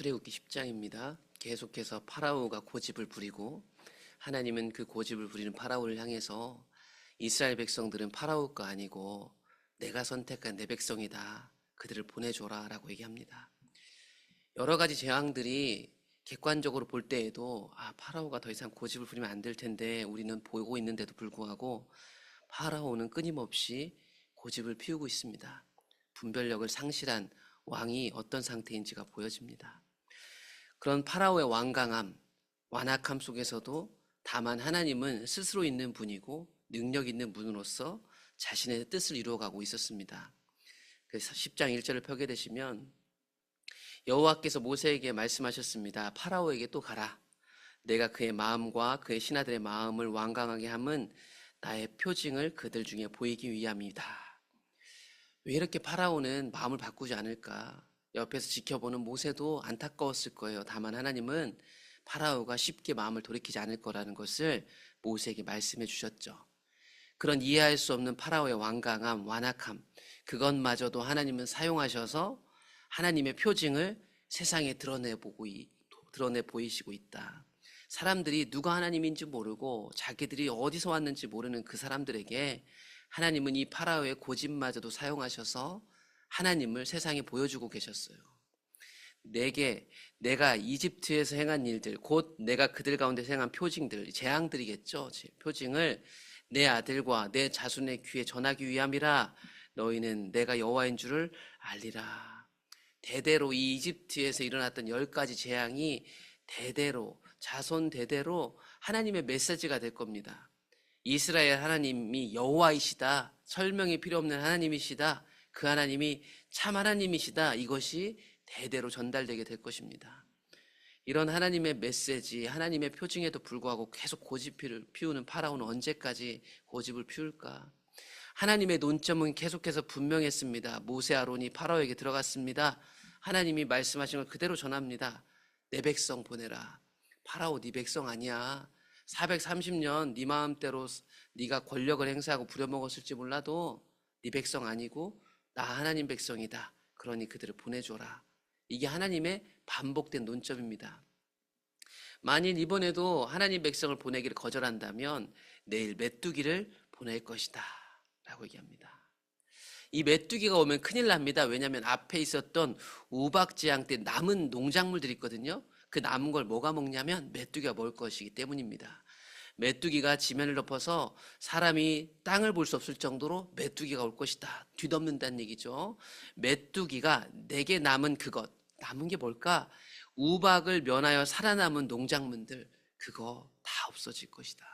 출애굽기 10장입니다. 계속해서 파라오가 고집을 부리고 하나님은 그 고집을 부리는 파라오를 향해서 이스라엘 백성들은 파라오가 아니고 내가 선택한 내 백성이다. 그들을 보내줘라 라고 얘기합니다. 여러 가지 재앙들이 객관적으로 볼 때에도 파라오가 더 이상 고집을 부리면 안 될 텐데 우리는 보고 있는데도 불구하고 파라오는 끊임없이 고집을 피우고 있습니다. 분별력을 상실한 왕이 어떤 상태인지가 보여집니다. 그런 파라오의 완강함, 완악함 속에서도 다만 하나님은 스스로 있는 분이고 능력 있는 분으로서 자신의 뜻을 이루어가고 있었습니다. 그래서 10장 1절을 펴게 되시면 여호와께서 모세에게 말씀하셨습니다. 파라오에게 또 가라. 내가 그의 마음과 그의 신하들의 마음을 완강하게 함은 나의 표징을 그들 중에 보이기 위함이다. 왜 이렇게 파라오는 마음을 바꾸지 않을까? 옆에서 지켜보는 모세도 안타까웠을 거예요. 다만 하나님은 파라오가 쉽게 마음을 돌이키지 않을 거라는 것을 모세에게 말씀해 주셨죠. 그런 이해할 수 없는 파라오의 완강함, 완악함, 그것마저도 하나님은 사용하셔서 하나님의 표징을 세상에 드러내 보이시고 있다. 사람들이 누가 하나님인지 모르고 자기들이 어디서 왔는지 모르는 그 사람들에게 하나님은 이 파라오의 고집마저도 사용하셔서 하나님을 세상에 보여주고 계셨어요. 내가 이집트에서 행한 일들, 곧 내가 그들 가운데 행한 표징들, 재앙들이겠죠. 표징을 내 아들과 내 자손의 귀에 전하기 위함이라. 너희는 내가 여호와인 줄을 알리라. 대대로 이 이집트에서 일어났던 10가지 재앙이 대대로 자손 대대로 하나님의 메시지가 될 겁니다. 이스라엘 하나님이 여호와이시다. 설명이 필요 없는 하나님이시다. 그 하나님이 참 하나님이시다. 이것이 대대로 전달되게 될 것입니다. 이런 하나님의 메시지, 하나님의 표징에도 불구하고 계속 고집을 피우는 파라오는 언제까지 고집을 피울까? 하나님의 논점은 계속해서 분명했습니다. 모세 아론이 파라오에게 들어갔습니다. 하나님이 말씀하신 걸 그대로 전합니다. 내 백성 보내라. 파라오 네 백성 아니야. 430년 네 마음대로 네가 권력을 행사하고 부려먹었을지 몰라도 네 백성 아니고 나 하나님 백성이다. 그러니 그들을 보내줘라. 이게 하나님의 반복된 논점입니다. 만일 이번에도 하나님 백성을 보내기를 거절한다면 내일 메뚜기를 보낼 것이다 라고 얘기합니다. 이 메뚜기가 오면 큰일 납니다. 왜냐하면 앞에 있었던 우박지향 때 남은 농작물들이 있거든요. 그 남은 걸 뭐가 먹냐면 메뚜기가 먹을 것이기 때문입니다. 메뚜기가 지면을 덮어서 사람이 땅을 볼 수 없을 정도로 메뚜기가 올 것이다. 뒤덮는다는 얘기죠. 메뚜기가 내게 남은 남은 게 뭘까? 우박을 면하여 살아남은 농작물들, 그거 다 없어질 것이다.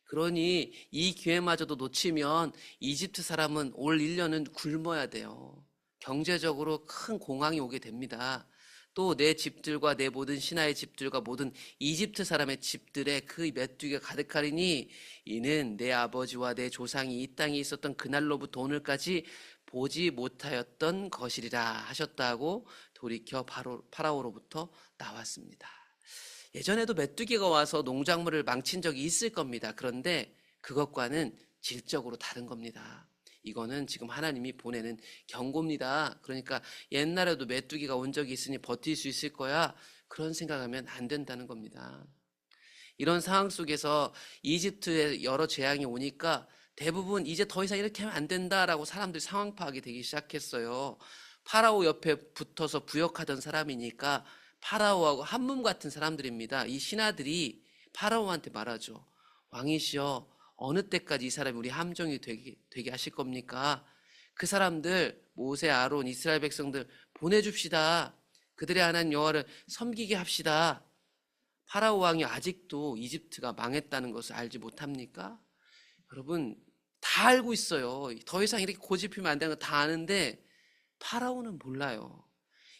그러니 이 기회마저도 놓치면 이집트 사람은 올 1년은 굶어야 돼요. 경제적으로 큰 공황이 오게 됩니다. 또 내 집들과 내 모든 신하의 집들과 모든 이집트 사람의 집들에 그 메뚜기가 가득하리니 이는 내 아버지와 내 조상이 이 땅에 있었던 그날로부터 오늘까지 보지 못하였던 것이리라 하셨다고 돌이켜 파라오로부터 나왔습니다. 예전에도 메뚜기가 와서 농작물을 망친 적이 있을 겁니다. 그런데 그것과는 질적으로 다른 겁니다. 이거는 지금 하나님이 보내는 경고입니다. 그러니까 옛날에도 메뚜기가 온 적이 있으니 버틸 수 있을 거야. 그런 생각하면 안 된다는 겁니다. 이런 상황 속에서 이집트에 여러 재앙이 오니까 대부분 이제 더 이상 이렇게 하면 안 된다라고 사람들이 상황 파악이 되기 시작했어요. 파라오 옆에 붙어서 부역하던 사람이니까 파라오하고 한몸 같은 사람들입니다. 이 신하들이 파라오한테 말하죠. 왕이시여, 어느 때까지 이 사람이 우리 함정이 되게 하실 겁니까? 그 사람들, 모세, 아론, 이스라엘 백성들 보내줍시다. 그들의 하나님 여호와를 섬기게 합시다. 파라오 왕이 아직도 이집트가 망했다는 것을 알지 못합니까? 여러분, 다 알고 있어요. 더 이상 이렇게 고집피면 안 되는 거 다 아는데 파라오는 몰라요.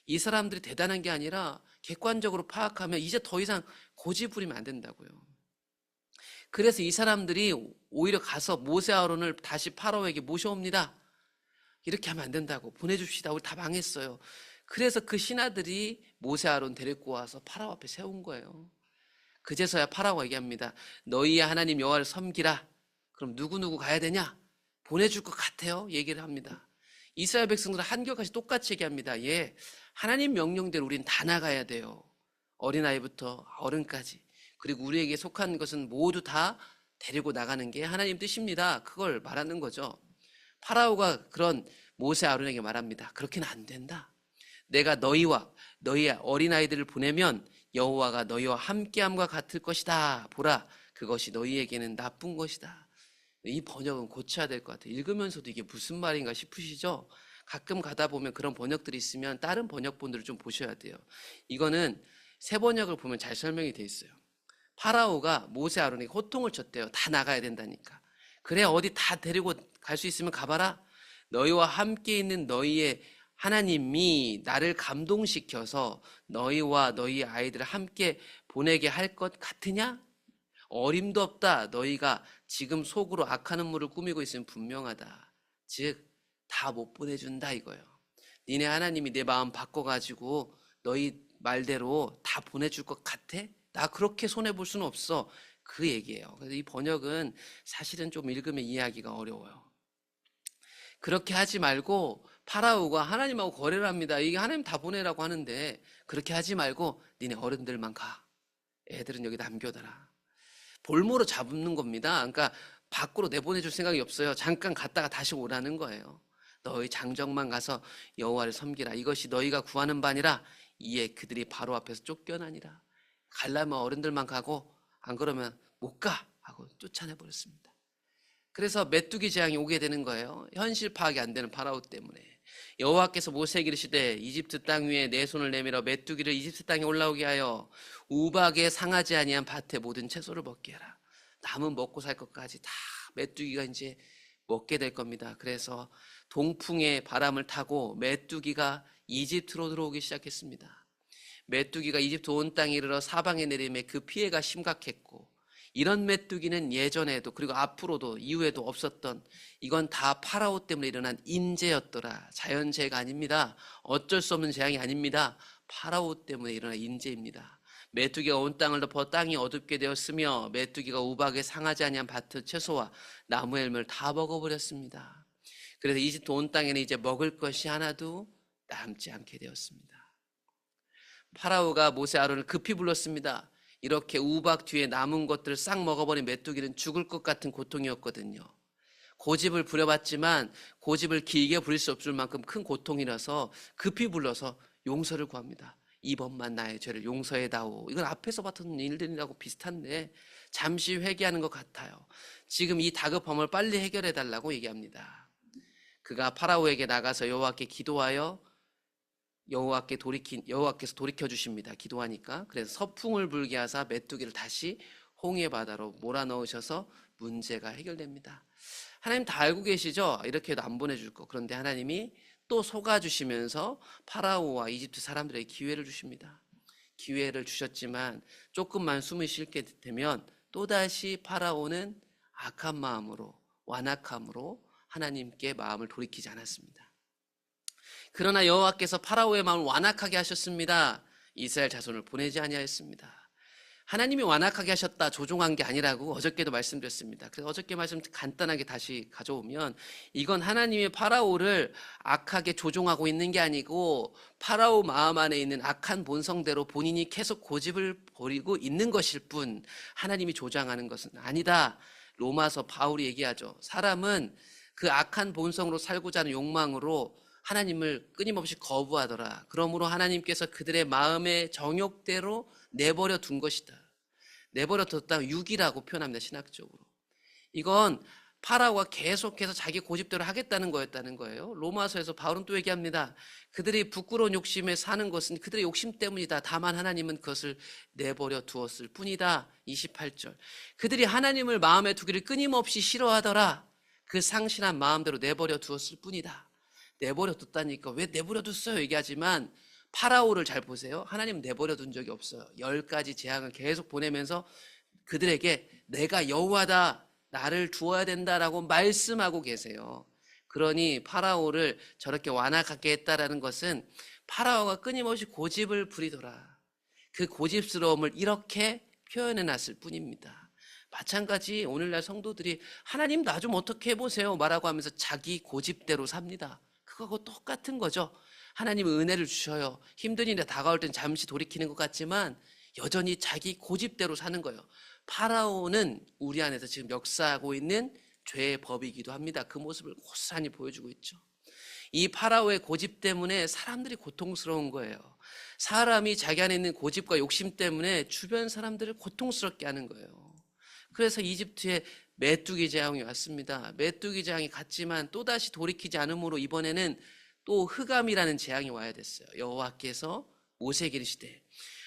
이 사람들이 대단한 게 아니라 객관적으로 파악하면 이제 더 이상 고집 부리면 안 된다고요. 그래서 이 사람들이 오히려 가서 모세 아론을 다시 파라오에게 모셔옵니다. 이렇게 하면 안 된다고. 보내줍시다. 우리 다 망했어요. 그래서 그 신하들이 모세 아론 데리고 와서 파라오 앞에 세운 거예요. 그제서야 파라오가 얘기합니다. 너희의 하나님 여호와를 섬기라. 그럼 누구누구 가야 되냐? 보내줄 것 같아요. 얘기를 합니다. 이스라엘 백성들은 한결같이 똑같이 얘기합니다. 예, 하나님 명령대로 우린 다 나가야 돼요. 어린아이부터 어른까지. 그리고 우리에게 속한 것은 모두 다 데리고 나가는 게 하나님 뜻입니다. 그걸 말하는 거죠. 파라오가 그런 모세 아론에게 말합니다. 그렇게는 안 된다. 내가 너희와 너희의 어린아이들을 보내면 여호와가 너희와 함께함과 같을 것이다. 보라, 그것이 너희에게는 나쁜 것이다. 이 번역은 고쳐야 될 것 같아요. 읽으면서도 이게 무슨 말인가 싶으시죠? 가끔 가다 보면 그런 번역들이 있으면 다른 번역본들을 좀 보셔야 돼요. 이거는 새 번역을 보면 잘 설명이 돼 있어요. 파라오가 모세 아론에게 호통을 쳤대요. 다 나가야 된다니까. 그래, 어디 다 데리고 갈 수 있으면 가봐라. 너희와 함께 있는 너희의 하나님이 나를 감동시켜서 너희와 너희 아이들을 함께 보내게 할 것 같으냐? 어림도 없다. 너희가 지금 속으로 악한 음모를 꾸미고 있으면 분명하다. 즉, 다 못 보내준다 이거예요. 니네 하나님이 내 마음 바꿔가지고 너희 말대로 다 보내줄 것 같아? 나 그렇게 손해볼 수는 없어. 그 얘기예요. 그래서 이 번역은 사실은 좀 읽으면 이해하기가 어려워요. 그렇게 하지 말고 파라오가 하나님하고 거래를 합니다. 이게 하나님 다 보내라고 하는데 그렇게 하지 말고 니네 어른들만 가. 애들은 여기 남겨둬라. 볼모로 잡는 겁니다. 그러니까 밖으로 내보내줄 생각이 없어요. 잠깐 갔다가 다시 오라는 거예요. 너희 장정만 가서 여호와를 섬기라. 이것이 너희가 구하는 바니라. 이에 그들이 바로 앞에서 쫓겨나니라. 가려면 어른들만 가고 안 그러면 못 가 하고 쫓아내버렸습니다. 그래서 메뚜기 재앙이 오게 되는 거예요. 현실 파악이 안 되는 파라오 때문에. 여호와께서 모세에게 이르시되 이집트 땅 위에 내 손을 내밀어 메뚜기를 이집트 땅에 올라오게 하여 우박에 상하지 아니한 밭에 모든 채소를 먹게 하라. 남은 먹고 살 것까지 다 메뚜기가 이제 먹게 될 겁니다. 그래서 동풍의 바람을 타고 메뚜기가 이집트로 들어오기 시작했습니다. 메뚜기가 이집트 온 땅에 이르러 사방에 내림에 그 피해가 심각했고, 이런 메뚜기는 예전에도 그리고 앞으로도 이후에도 없었던, 이건 다 파라오 때문에 일어난 인재였더라. 자연재해가 아닙니다. 어쩔 수 없는 재앙이 아닙니다. 파라오 때문에 일어난 인재입니다. 메뚜기가 온 땅을 덮어 땅이 어둡게 되었으며 메뚜기가 우박에 상하지 아니한 밭의 채소와 나무의 열매를 다 먹어버렸습니다. 그래서 이집트 온 땅에는 이제 먹을 것이 하나도 남지 않게 되었습니다. 파라오가 모세 아론을 급히 불렀습니다. 이렇게 우박 뒤에 남은 것들을 싹 먹어버린 메뚜기는 죽을 것 같은 고통이었거든요. 고집을 부려봤지만 고집을 길게 부릴 수 없을 만큼 큰 고통이라서 급히 불러서 용서를 구합니다. 이번만 나의 죄를 용서해다오. 이건 앞에서 봤던 일들이라고 비슷한데 잠시 회개하는 것 같아요. 지금 이 다급함을 빨리 해결해달라고 얘기합니다. 그가 파라오에게 나가서 여호와께 기도하여 여호와께서 돌이켜 주십니다. 기도하니까. 그래서 서풍을 불게 하사 메뚜기를 다시 홍해 바다로 몰아넣으셔서 문제가 해결됩니다. 하나님 다 알고 계시죠? 이렇게 해도 안 보내줄 거. 그런데 하나님이 또 속아주시면서 파라오와 이집트 사람들에게 기회를 주십니다. 기회를 주셨지만 조금만 숨을 쉬게 되면 또다시 파라오는 악한 마음으로, 완악함으로 하나님께 마음을 돌이키지 않았습니다. 그러나 여호와께서 파라오의 마음을 완악하게 하셨습니다. 이스라엘 자손을 보내지 아니하였습니다. 하나님이 완악하게 하셨다, 조종한 게 아니라고 어저께도 말씀드렸습니다. 그래서 어저께 말씀 간단하게 다시 가져오면, 이건 하나님이 파라오를 악하게 조종하고 있는 게 아니고 파라오 마음 안에 있는 악한 본성대로 본인이 계속 고집을 버리고 있는 것일 뿐, 하나님이 조장하는 것은 아니다. 로마서 바울이 얘기하죠. 사람은 그 악한 본성으로 살고자 하는 욕망으로 하나님을 끊임없이 거부하더라. 그러므로 하나님께서 그들의 마음의 정욕대로 내버려 둔 것이다. 내버려 뒀다, 육이라고 표현합니다. 신학적으로. 이건 파라오가 계속해서 자기 고집대로 하겠다는 거였다는 거예요. 로마서에서 바울은 또 얘기합니다. 그들이 부끄러운 욕심에 사는 것은 그들의 욕심 때문이다. 다만 하나님은 그것을 내버려 두었을 뿐이다. 28절. 그들이 하나님을 마음에 두기를 끊임없이 싫어하더라. 그 상실한 마음대로 내버려 두었을 뿐이다. 내버려 뒀다니까 왜 내버려 뒀어요 얘기하지만, 파라오를 잘 보세요. 하나님 내버려 둔 적이 없어요. 10가지 재앙을 계속 보내면서 그들에게 내가 여호와다, 나를 두어야 된다라고 말씀하고 계세요. 그러니 파라오를 저렇게 완악하게 했다라는 것은 파라오가 끊임없이 고집을 부리더라. 그 고집스러움을 이렇게 표현해 놨을 뿐입니다. 마찬가지 오늘날 성도들이 하나님 나 좀 어떻게 해보세요 말하고 하면서 자기 고집대로 삽니다. 그거하고 똑같은 거죠. 하나님은 은혜를 주셔요. 힘든 일에 다가올 땐 잠시 돌이키는 것 같지만 여전히 자기 고집대로 사는 거예요. 파라오는 우리 안에서 지금 역사하고 있는 죄의 법이기도 합니다. 그 모습을 고스란히 보여주고 있죠. 이 파라오의 고집 때문에 사람들이 고통스러운 거예요. 사람이 자기 안에 있는 고집과 욕심 때문에 주변 사람들을 고통스럽게 하는 거예요. 그래서 이집트에 메뚜기 재앙이 왔습니다. 메뚜기 재앙이 갔지만 또다시 돌이키지 않으므로 이번에는 또 흑암이라는 재앙이 와야 됐어요. 여호와께서 모세에게 이르시되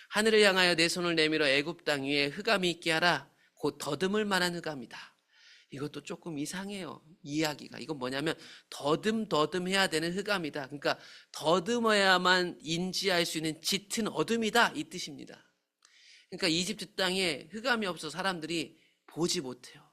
하늘을 향하여 내 손을 내밀어 애굽 땅 위에 흑암이 있게 하라. 곧 더듬을 만한 흑암이다. 이것도 조금 이상해요. 이야기가. 이건 뭐냐면 더듬해야 되는 흑암이다. 그러니까 더듬어야만 인지할 수 있는 짙은 어둠이다. 이 뜻입니다. 그러니까 이집트 땅에 흑암이 없어 사람들이 보지 못해요.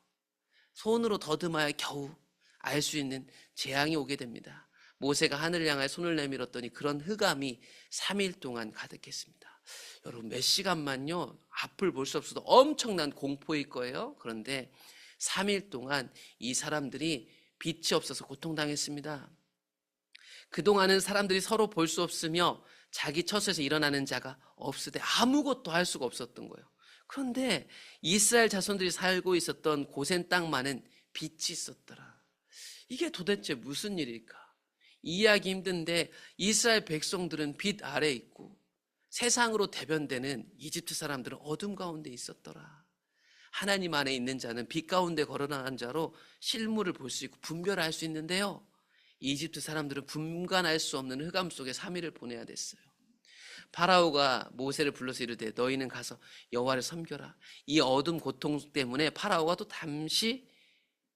손으로 더듬어야 겨우 알 수 있는 재앙이 오게 됩니다. 모세가 하늘을 향하여 손을 내밀었더니 그런 흑암이 3일 동안 가득했습니다. 여러분 몇 시간만요 앞을 볼 수 없어도 엄청난 공포일 거예요. 그런데 3일 동안 이 사람들이 빛이 없어서 고통당했습니다. 그동안은 사람들이 서로 볼 수 없으며 자기 처소에서 일어나는 자가 없으되 아무것도 할 수가 없었던 거예요. 그런데 이스라엘 자손들이 살고 있었던 고센 땅만은 빛이 있었더라. 이게 도대체 무슨 일일까? 이해하기 힘든데 이스라엘 백성들은 빛 아래에 있고 세상으로 대변되는 이집트 사람들은 어둠 가운데 있었더라. 하나님 안에 있는 자는 빛 가운데 걸어나간 자로 실물을 볼 수 있고 분별할 수 있는데요. 이집트 사람들은 분간할 수 없는 흑암 속에 3일을 보내야 됐어요. 파라오가 모세를 불러서 이르되 너희는 가서 여호와를 섬겨라. 이 어둠 고통 때문에 파라오가 또 잠시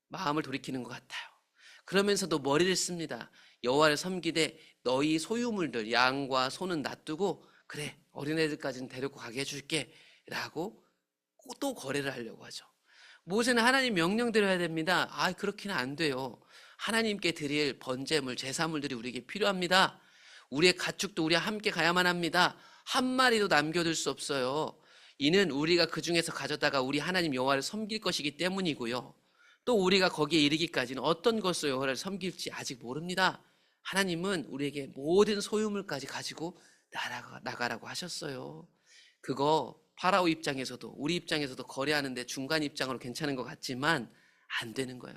마음을 돌이키는 것 같아요. 그러면서도 머리를 씁니다. 여호와를 섬기되 너희 소유물들 양과 소는 놔두고 그래 어린애들까지는 데리고 가게 해줄게 라고 또 거래를 하려고 하죠. 모세는 하나님 명령대로 해야 됩니다. 그렇게는 안 돼요. 하나님께 드릴 번제물 제사물들이 우리에게 필요합니다. 우리의 가축도 우리와 함께 가야만 합니다. 한 마리도 남겨둘 수 없어요. 이는 우리가 그 중에서 가져다가 우리 하나님 여호와를 섬길 것이기 때문이고요. 또 우리가 거기에 이르기까지는 어떤 것으로 여호와를 섬길지 아직 모릅니다. 하나님은 우리에게 모든 소유물까지 가지고 나가라고 하셨어요. 그거 파라오 입장에서도 우리 입장에서도 거래하는데 중간 입장으로 괜찮은 것 같지만 안 되는 거예요.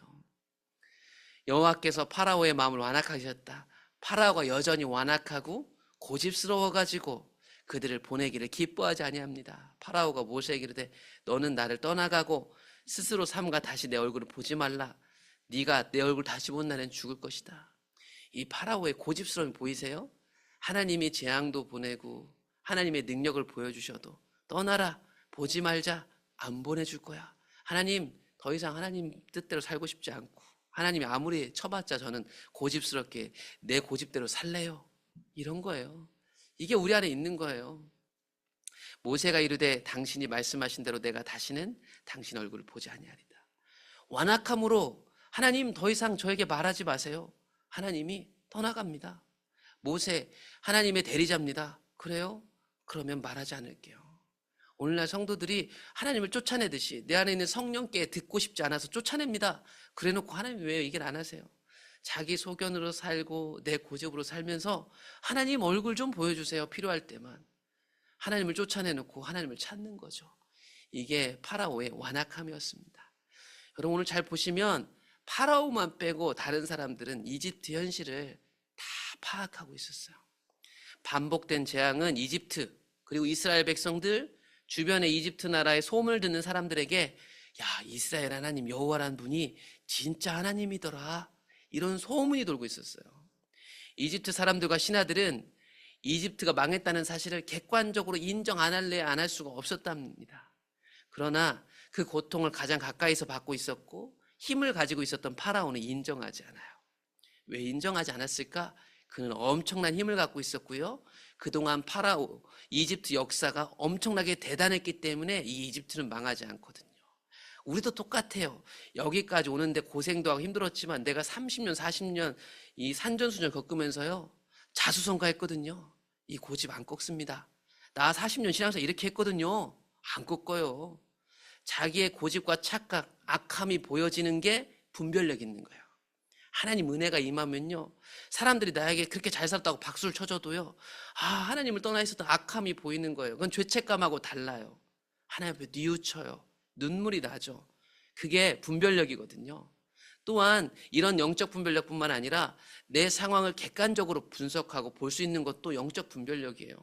여호와께서 파라오의 마음을 완악하셨다. 파라오가 여전히 완악하고 고집스러워가지고 그들을 보내기를 기뻐하지 아니합니다. 파라오가 모세에게 이르되 너는 나를 떠나가고 스스로 삼가 다시 내 얼굴을 보지 말라. 네가 내 얼굴 다시 본 날엔 죽을 것이다. 이 파라오의 고집스러움이 보이세요? 하나님이 재앙도 보내고 하나님의 능력을 보여주셔도 떠나라, 보지 말자, 안 보내줄 거야. 하나님, 더 이상 하나님 뜻대로 살고 싶지 않고 하나님이 아무리 쳐봤자 저는 고집스럽게 내 고집대로 살래요. 이런 거예요. 이게 우리 안에 있는 거예요. 모세가 이르되 당신이 말씀하신 대로 내가 다시는 당신 얼굴을 보지 아니하리다. 완악함으로 하나님 더 이상 저에게 말하지 마세요. 하나님이 떠나갑니다. 모세 하나님의 대리자입니다. 그래요? 그러면 말하지 않을게요. 오늘날 성도들이 하나님을 쫓아내듯이 내 안에 있는 성령께 듣고 싶지 않아서 쫓아냅니다. 그래놓고 하나님 왜 얘기를 안 하세요? 자기 소견으로 살고 내 고집으로 살면서 하나님 얼굴 좀 보여주세요. 필요할 때만. 하나님을 쫓아내놓고 하나님을 찾는 거죠. 이게 파라오의 완악함이었습니다. 여러분 오늘 잘 보시면 파라오만 빼고 다른 사람들은 이집트 현실을 다 파악하고 있었어요. 반복된 재앙은 이집트 그리고 이스라엘 백성들 주변의 이집트 나라의 소문을 듣는 사람들에게 야 이스라엘 하나님 여호와라는 분이 진짜 하나님이더라 이런 소문이 돌고 있었어요. 이집트 사람들과 신하들은 이집트가 망했다는 사실을 객관적으로 인정 안 할래 안 할 수가 없었답니다. 그러나 그 고통을 가장 가까이서 받고 있었고 힘을 가지고 있었던 파라오는 인정하지 않아요. 왜 인정하지 않았을까? 그는 엄청난 힘을 갖고 있었고요. 그동안 파라오, 이집트 역사가 엄청나게 대단했기 때문에 이 이집트는 망하지 않거든요. 우리도 똑같아요. 여기까지 오는데 고생도 하고 힘들었지만 내가 30년, 40년 이 산전수전 겪으면서요. 자수성가했거든요. 이 고집 안 꺾습니다. 나 40년 신앙생활 이렇게 했거든요. 안 꺾어요. 자기의 고집과 착각, 악함이 보여지는 게 분별력 있는 거예요. 하나님 은혜가 임하면요, 사람들이 나에게 그렇게 잘 살았다고 박수를 쳐줘도요, 하나님을 떠나 있었던 악함이 보이는 거예요. 그건 죄책감하고 달라요. 하나님 앞에 뉘우쳐요. 눈물이 나죠. 그게 분별력이거든요. 또한 이런 영적 분별력뿐만 아니라 내 상황을 객관적으로 분석하고 볼 수 있는 것도 영적 분별력이에요.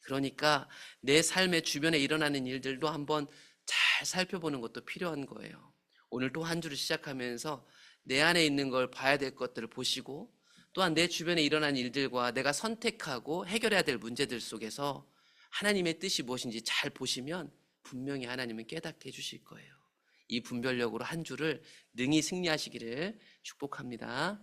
그러니까 내 삶의 주변에 일어나는 일들도 한번 잘 살펴보는 것도 필요한 거예요. 오늘 또 한 주를 시작하면서 내 안에 있는 걸 봐야 될 것들을 보시고, 또한 내 주변에 일어난 일들과 내가 선택하고 해결해야 될 문제들 속에서 하나님의 뜻이 무엇인지 잘 보시면 분명히 하나님은 깨닫게 해주실 거예요. 이 분별력으로 한 주를 능히 승리하시기를 축복합니다.